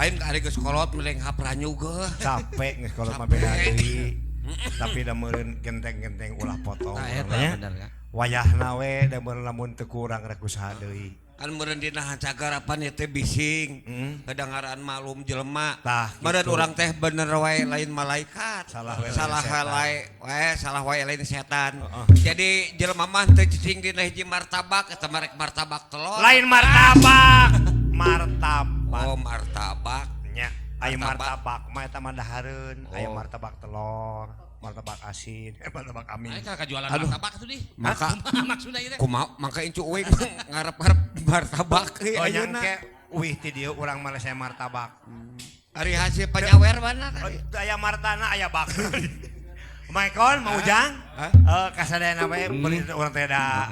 lain ka ari geus kolot meleng hapranyu ge. Capek geus kolot mah beda deui. Tapi da meureun genteng-genteng ulah potong. Nah, eta bener kan. Wayahna we da meureun lamun teu kurang rek usaha deui. Kan meureun dina cagar-apan teh bising. Kedengaran malum jelema. Meureun Gitu. urang teh bener wae lain malaikat. Salah wae lain setan. Jadi jelema mah teu cicing dina hiji martabak eta marek martabak telur. Lain martabak. Martabak. Oh, martabak. Nya, aya martabak mah eta mah dahareun, aya martabak telur, martabak asin, martabak amin. Ayo ka jualan martabak atuh di. Maka maksudna ieu teh. kumaha mangka incu uing ngarep-ngarep martabak euy Oh ayeuna. nyangke uih ti dieu urang mah saya martabak. Ari hasil panyawer mana Oh, kan? aya martana aya bakal. Maikon mau ujang? Kasadayana we beli urang teh da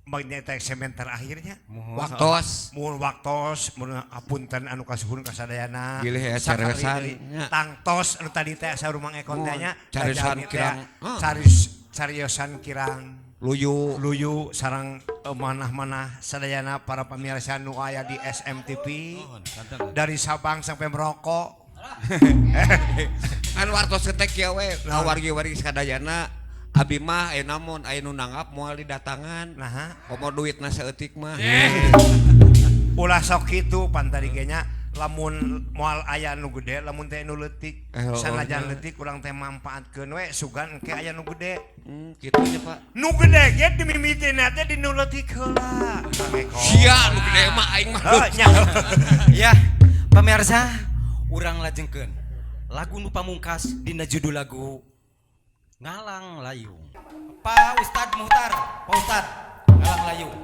bagnya teh sementer akhirnya. Waktos. Mun waktos mun apunten anu kasuhun kasadayana. Gilih ya Sakali caresan. deui. Tangtos anu tadi teh sarumang ekon teh nya. Carisan kirang. Cariosan kirang. Luyu Sarang manah-manah sadayana para pamirsa nu aya di SMTV dari Sabang sampai Meroko. Kan wartos ketek ya we wargi-wargi sadayana abi mah aya namun aya nu nanggap moal didatangan. Nah, Komo duitna saeutik mah. ulah sok kitu pantari ge nya lamun moal aya nu gede lamun teh nu leutik sanajan leutik urang teh manfaatkeun we sugan engke aya nu gede. Kitu nya Pak. Nu gede ge dimimiteuna teh di nu leutik heula. Sia nu gede mah aing mah. Ya, pemirsa, urang lajengkeun lagu nu pamungkas dina judul lagu Ngalang Layung. Pak Ustad Muhtar, Pak Ustad, Ngalang Layung.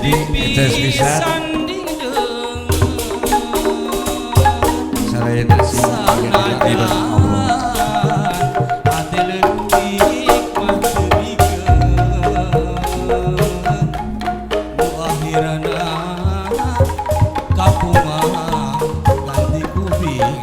Tes bisa Saraya nasi Ibadah Allah Kapuma ganti kubing